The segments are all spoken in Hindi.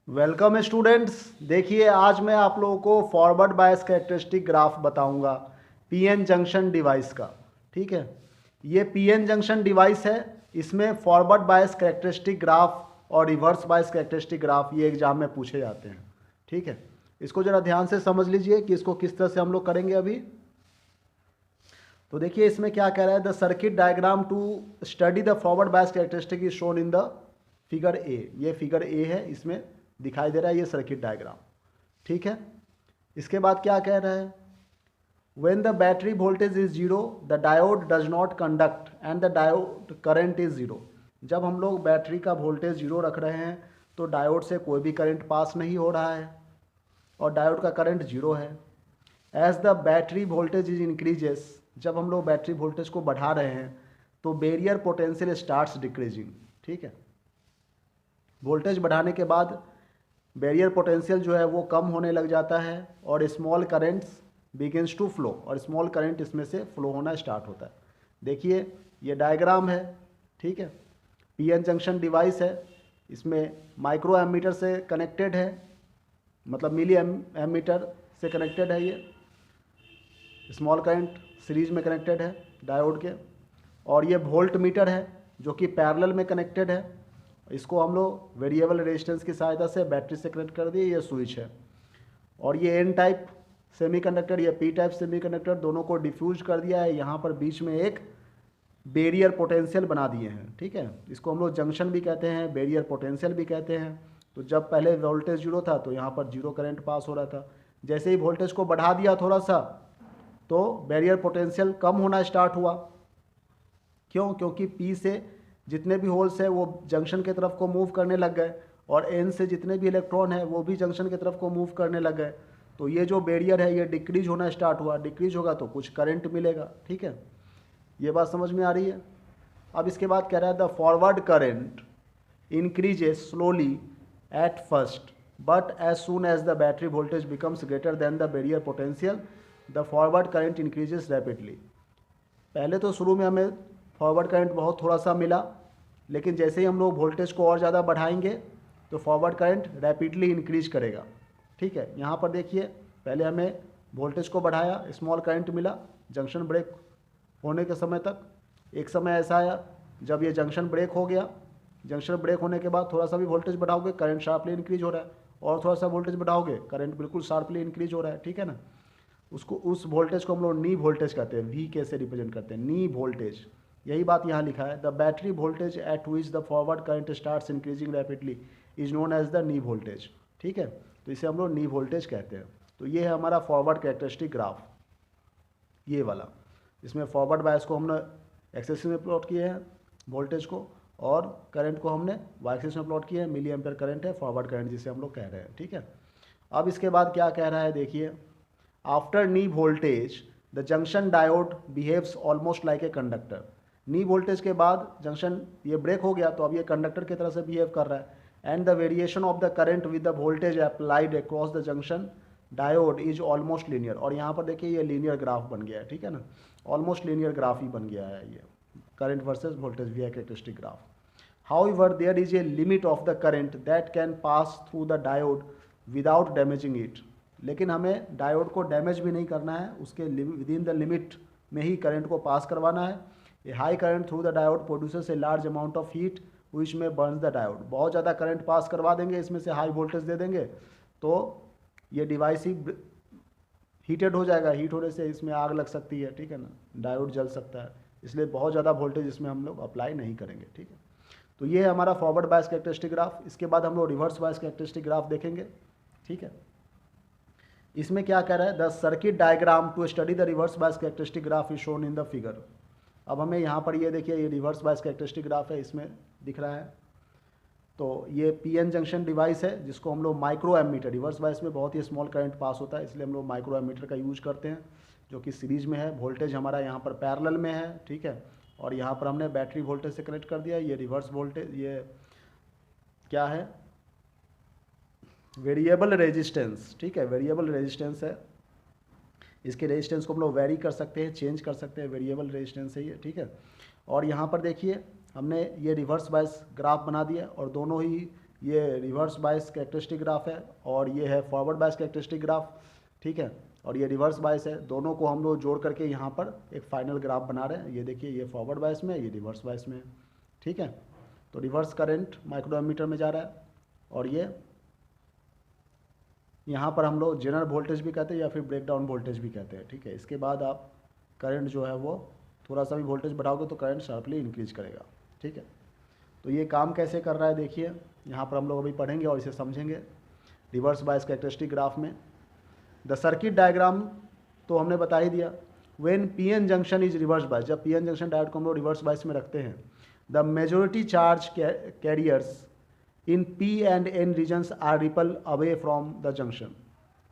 Welcome students. देखिए आज मैं आप लोगों को फॉरवर्ड बायस कैरेक्टरिस्टिक ग्राफ बताऊंगा पीएन जंक्शन डिवाइस का। ठीक है, ये पीएन जंक्शन डिवाइस है। इसमें फॉरवर्ड बायस कैरेक्टरिस्टिक ग्राफ और रिवर्स बायस कैरेक्टरिस्टिक ग्राफ ये एग्जाम में पूछे जाते हैं। ठीक है, इसको ज़रा ध्यान से समझ लीजिए कि इसको किस तरह से हम लोग करेंगे अभी। तो देखिए इसमें क्या कह रहा है, the circuit diagram to study the forward bias characteristic is shown in the figure A. ये फिगर ए है, इसमें दिखाई दे रहा है ये सर्किट डायग्राम। ठीक है, इसके बाद क्या कह रहा है, when the battery voltage is zero the diode does not conduct and the diode current is zero. जब हम लोग बैटरी का वोल्टेज जीरो रख रहे हैं तो डायोड से कोई भी करंट पास नहीं हो रहा है और डायोड का करंट जीरो है। As the battery voltage is increases, जब हम लोग बैटरी वोल्टेज को बढ़ा रहे हैं तो बैरियर पोटेंशियल स्टार्ट्स डिक्रीजिंग। ठीक है, वोल्टेज बढ़ाने के बाद बैरियर पोटेंशियल जो है वो कम होने लग जाता है और small currents begins to flow, और स्मॉल करंट इसमें से फ्लो होना स्टार्ट होता है। देखिए ये डायग्राम है। ठीक है, पीएन जंक्शन डिवाइस है, इसमें माइक्रो एमीटर से कनेक्टेड है, मतलब मिली एमीटर से कनेक्टेड है। ये स्मॉल करंट सीरीज में कनेक्टेड है डायोड के, और ये वोल्ट मीटर है जो कि पैरेलल में कनेक्टेड है। इसको हम लोग वेरिएबल रेजिस्टेंस की सहायता से बैटरी से कनेक्ट कर दिए, ये स्विच है। और ये एन टाइप सेमीकंडक्टर, ये पी टाइप सेमीकंडक्टर, दोनों को डिफ्यूज कर दिया है। यहाँ पर बीच में एक बैरियर पोटेंशियल बना दिए हैं। ठीक है, इसको हम लोग जंक्शन भी कहते हैं, बैरियर पोटेंशियल भी कहते हैं। तो जब पहले वोल्टेज जीरो था तो यहाँ पर जीरो करंट पास हो रहा था। जैसे ही वोल्टेज को बढ़ा दिया थोड़ा सा तो बैरियर पोटेंशियल कम होना स्टार्ट हुआ। क्यों? क्योंकि पी से जितने भी होल्स हैं वो जंक्शन की तरफ को मूव करने लग गए और एन से जितने भी इलेक्ट्रॉन हैं वो भी जंक्शन की तरफ को मूव करने लग गए। तो ये जो बैरियर है ये डिक्रीज होना स्टार्ट हुआ। डिक्रीज होगा तो कुछ करंट मिलेगा। ठीक है, ये बात समझ में आ रही है। अब इसके बाद कह रहा है the forward current increases slowly at first but as soon as the battery voltage becomes greater than the barrier potential the forward current increases rapidly. पहले तो शुरू में हमें फॉरवर्ड करंट बहुत थोड़ा सा मिला, लेकिन जैसे ही हम लोग वोल्टेज को और ज़्यादा बढ़ाएंगे तो फॉरवर्ड करंट रैपिडली इंक्रीज करेगा। ठीक है, यहाँ पर देखिए पहले हमें वोल्टेज को बढ़ाया, स्मॉल करंट मिला जंक्शन ब्रेक होने के समय तक। एक समय ऐसा आया जब ये जंक्शन ब्रेक हो गया। जंक्शन ब्रेक होने के बाद थोड़ा सा भी वोल्टेज बढ़ाओगे करंट शार्पली इंक्रीज हो रहा है, और थोड़ा सा वोल्टेज बढ़ाओगे करंट बिल्कुल शार्पली इंक्रीज हो रहा है। ठीक है ना, उसको उस वोल्टेज को हम लोग नी वोल्टेज कहते हैं। वी कैसे रिप्रेजेंट करते हैं? Knee voltage. यही बात यहाँ लिखा है, the battery voltage at which the forward current starts increasing rapidly is known as the knee voltage. ठीक है, तो इसे हम लोग नी वोल्टेज कहते हैं। तो ये है हमारा फॉरवर्ड कैरेक्टरिस्टिक ग्राफ, ये वाला। इसमें फॉरवर्ड बायस को हमने एक्स एक्सिस में प्लॉट किए हैं वोल्टेज को, और करंट को हमने वाई एक्सिस में प्लॉट किया है। मिली एम्पियर करंट है फॉरवर्ड करंट जिसे हम लोग कह रहे हैं। ठीक है, अब इसके बाद क्या कह रहा है देखिए, after knee voltage the junction diode behaves almost like a conductor. Knee voltage के बाद जंक्शन ये ब्रेक हो गया तो अब ये कंडक्टर की तरह से बिहेव कर रहा है। And the variation of the current with the voltage applied across the junction diode is almost linear. और यहाँ पर देखिए ये लीनियर ग्राफ बन गया है। ठीक है ना, ऑलमोस्ट लीनियर ग्राफ ही बन गया है ये current versus voltage V characteristic graph. However, there is a limit of the current that can pass through the diode without damaging it. लेकिन हमें डायोड को डैमेज भी नहीं करना है, उसके विद इन द लिमिट में ही करंट को पास करवाना है। A high current through the diode produces a large amount of heat which में बर्न्स द डायोड। बहुत ज़्यादा करंट पास करवा देंगे, इसमें से हाई वोल्टेज दे देंगे तो ये डिवाइस ही हीटेड हो जाएगा। हीट होने से इसमें आग लग सकती है। ठीक है ना, डायोड जल सकता है, इसलिए बहुत ज़्यादा वोल्टेज इसमें हम लोग अप्लाई नहीं करेंगे। ठीक है, तो ये है हमारा फॉरवर्ड बायस कैरेक्टरिस्टिक ग्राफ। इसके बाद हम लोग रिवर्स बायस कैरेक्टरिस्टिक ग्राफ देखेंगे। ठीक है, इसमें क्या कह रहा है, the circuit diagram to study the reverse bias characteristic graph is shown in the figure. अब हमें यहाँ पर ये देखिए ये रिवर्स बायस कैरेक्टरिस्टिक ग्राफ है, इसमें दिख रहा है। तो ये पीएन जंक्शन डिवाइस है जिसको हम लोग माइक्रो एमीटर, रिवर्स बायस में बहुत ही स्मॉल करंट पास होता है इसलिए हम लोग माइक्रो एमीटर का यूज करते हैं, जो कि सीरीज में है। वोल्टेज हमारा यहाँ पर पैरेलल में है। ठीक है, और यहाँ पर हमने बैटरी वोल्टेज से कनेक्ट कर दिया। ये रिवर्स वोल्टेज, ये क्या है, वेरिएबल रेजिस्टेंस। ठीक है, वेरिएबल रेजिस्टेंस है। इसके रेजिस्टेंस को हम लोग वेरी कर सकते हैं, चेंज कर सकते हैं, वेरिएबल रेजिस्टेंस है ये। ठीक है, और यहाँ पर देखिए हमने ये रिवर्स बायस ग्राफ बना दिया और दोनों ही ये रिवर्स बायस कैरेक्टरिस्टिक ग्राफ है और ये है फॉरवर्ड बायस कैरेक्टरिस्टिक ग्राफ, ठीक है, और ये रिवर्स बायस है। दोनों को हम लोग जोड़ करके यहाँ पर एक फाइनल ग्राफ बना रहे हैं। ये देखिए, ये फॉरवर्ड बायस में है, ये रिवर्स बायस में है, ठीक है। तो रिवर्स करंट माइक्रो एमीटर में जा रहा है और ये यहाँ पर हम लोग जनरल वोल्टेज भी कहते हैं या फिर ब्रेकडाउन वोल्टेज भी कहते हैं, ठीक है। इसके बाद आप करंट जो है वो थोड़ा सा भी वोल्टेज बढ़ाओगे तो करंट शार्पली इंक्रीज करेगा, ठीक है। तो ये काम कैसे कर रहा है देखिए, यहाँ पर हम लोग अभी पढ़ेंगे और इसे समझेंगे। रिवर्स बायस कैरेक्टरिस्टिक ग्राफ में द सर्किट डायग्राम तो हमने बता ही दिया। When PN junction is reverse bias, जब पीएन जंक्शन डायोड को हम लोग रिवर्स बायस में रखते हैं, the majority charge carriers in P and N regions are repel away from the junction,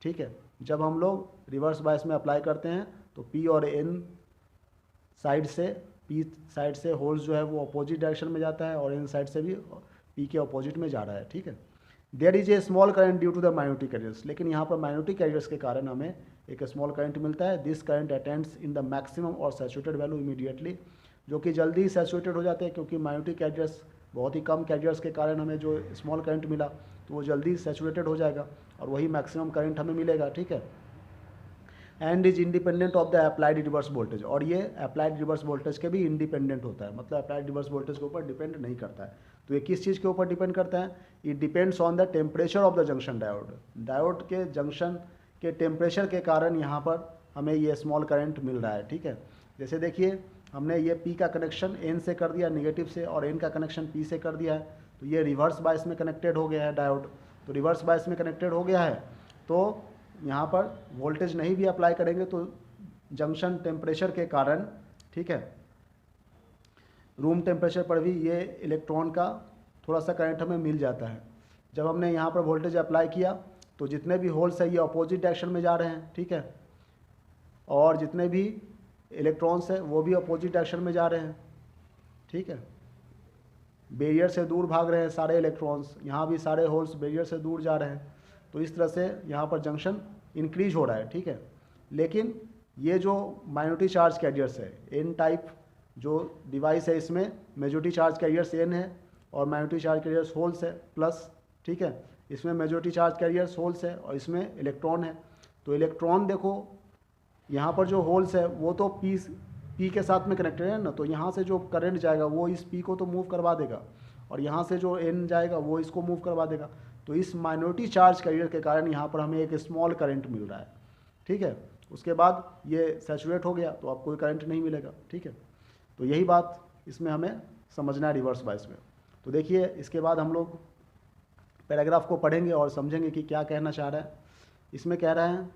ठीक है। जब हम लोग रिवर्स बायस में अप्लाई करते हैं तो पी और एन साइड से, पी साइड से होल्स जो है वो अपोजिट डायरेक्शन में जाता है और एन साइड से भी पी के अपोजिट में जा रहा है, ठीक है। There is a small current due to the minority carriers, लेकिन यहाँ पर माइनॉरिटी कैरियर्स के कारण हमें एक स्मॉल करंट मिलता है। This current attends in the maximum और सैचुरेटेड वैल्यू इमीडिएटली, जो कि जल्दी ही सैचुरेटेड हो जाते हैं, क्योंकि माइनॉरिटी कैरियर्स बहुत ही कम कैरियर्स के कारण हमें जो स्मॉल करंट मिला तो वो जल्दी सैचुरेटेड हो जाएगा और वही मैक्सिमम करंट हमें मिलेगा, ठीक है। And is independent of the applied reverse voltage, और ये अप्लाइड रिवर्स वोल्टेज के भी इंडिपेंडेंट होता है, मतलब अप्लाइड रिवर्स वोल्टेज के ऊपर डिपेंड नहीं करता है। तो ये किस चीज़ के ऊपर डिपेंड करता है? It depends on the temperature of the junction diode. Diode के जंक्शन के टेम्परेचर के कारण यहाँ पर हमें ये स्मॉल करंट मिल रहा है, ठीक है। जैसे देखिए, हमने ये P का कनेक्शन N से कर दिया नेगेटिव से और N का कनेक्शन P से कर दिया है, तो ये रिवर्स बायस में कनेक्टेड हो गया है डायोड। तो रिवर्स बायस में कनेक्टेड हो गया है तो यहाँ पर वोल्टेज नहीं भी अप्लाई करेंगे तो जंक्शन टेम्परेचर के कारण, ठीक है, रूम टेम्परेचर पर भी ये इलेक्ट्रॉन का थोड़ा सा करंट हमें मिल जाता है। जब हमने यहाँ पर वोल्टेज अप्लाई किया तो जितने भी होल्स है ये अपोजिट डायरेक्शन में जा रहे हैं, ठीक है, और जितने भी इलेक्ट्रॉन्स है वो भी अपोजिट डायरेक्शन में जा रहे हैं, ठीक है। बैरियर से दूर भाग रहे हैं सारे इलेक्ट्रॉन्स, यहाँ भी सारे होल्स बैरियर से दूर जा रहे हैं। तो इस तरह से यहाँ पर जंक्शन इंक्रीज हो रहा है, ठीक है। लेकिन ये जो माइनॉरिटी चार्ज कैरियर्स है, एन टाइप जो डिवाइस है, इसमें मेजॉरिटी चार्ज कैरियर्स एन है और माइनॉरिटी चार्ज कैरियर्स होल्स है प्लस, ठीक है। इसमें मेजॉरिटी चार्ज कैरियर्स होल्स है और इसमें इलेक्ट्रॉन है। तो इलेक्ट्रॉन देखो, यहाँ पर जो होल्स है वो तो पी के साथ में कनेक्टेड है ना, तो यहाँ से जो करंट जाएगा वो इस पी को तो मूव करवा देगा और यहाँ से जो एन जाएगा वो इसको मूव करवा देगा। तो इस माइनॉरिटी चार्ज कैरियर के कारण यहाँ पर हमें एक स्मॉल करंट मिल रहा है, ठीक है। उसके बाद ये सैचुरेट हो गया तो अब कोई करंट नहीं मिलेगा, ठीक है। तो यही बात इसमें हमें समझना है रिवर्स बायस में। तो देखिए, इसके बाद हम लोग पैराग्राफ को पढ़ेंगे और समझेंगे कि क्या कहना चाह रहा है। इसमें कह रहे हैं,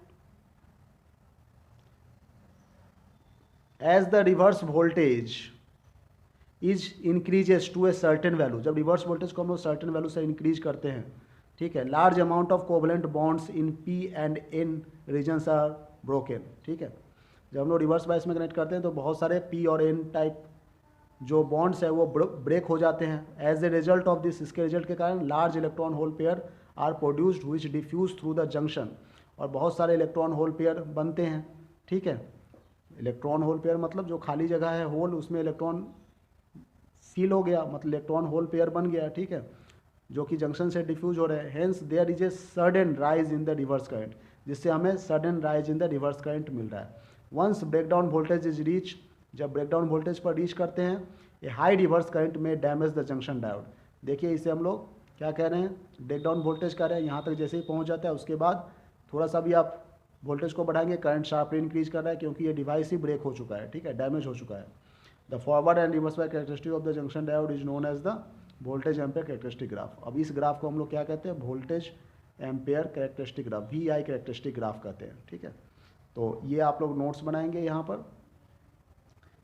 as the reverse voltage is increases to a certain value, जब रिवर्स वोल्टेज को हम लोग सर्टेन वैल्यू से इंक्रीज करते हैं, ठीक है, large amount of covalent bonds in P and N regions are broken, ठीक है। जब हम लोग रिवर्स बायस में कनेक्ट करते हैं तो बहुत सारे पी और एन टाइप जो बॉन्ड्स है वो ब्रेक हो जाते हैं। As a result of this, इसके रिजल्ट के कारण large electron hole pair are produced which diffuse through the junction, और बहुत सारे इलेक्ट्रॉन होल पेयर बनते हैं, ठीक है। इलेक्ट्रॉन होल पेयर मतलब जो खाली जगह है होल, उसमें इलेक्ट्रॉन फील हो गया, मतलब इलेक्ट्रॉन होल पेयर बन गया, ठीक है, जो कि जंक्शन से डिफ्यूज हो रहे हैं। Hence there is a sudden rise in the reverse current, जिससे हमें sudden rise in the reverse current मिल रहा है। Once breakdown voltage is reach, जब ब्रेकडाउन वोल्टेज पर रीच करते हैं, ए हाई रिवर्स करंट में डैमेज द जंक्शन डायोड। देखिए, इसे हम लोग क्या कह रहे हैं, ब्रेकडाउन वोल्टेज कह रहे हैं। यहाँ तक जैसे ही पहुँच जाता है उसके बाद थोड़ा सा भी आप वोल्टेज को बढ़ाएंगे, करंट शार्पली इंक्रीज कर रहा है, क्योंकि ये डिवाइस ही ब्रेक हो चुका है, ठीक है, डैमेज हो चुका है। The forward and reverse bias characteristic of the junction diode is known as the voltage ampere characteristic graph. अब इस ग्राफ को हम लोग क्या कहते हैं, voltage ampere characteristic graph, VI characteristic graph कहते हैं, ठीक है। तो ये आप लोग नोट्स बनाएंगे यहाँ पर।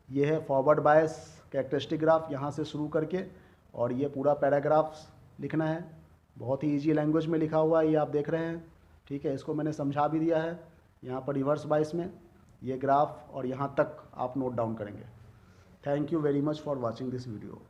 ये है फॉरवर्ड बायस कैरेक्टरिस्टिक ग्राफ, यहाँ से शुरू करके, और ये पूरा पैराग्राफ लिखना है। बहुत ही ईजी लैंग्वेज में लिखा हुआ है, ये आप देख रहे हैं, ठीक है। इसको मैंने समझा भी दिया है यहाँ पर रिवर्स बायस में, ये ग्राफ, और यहाँ तक आप नोट डाउन करेंगे। Thank you very much for watching this video.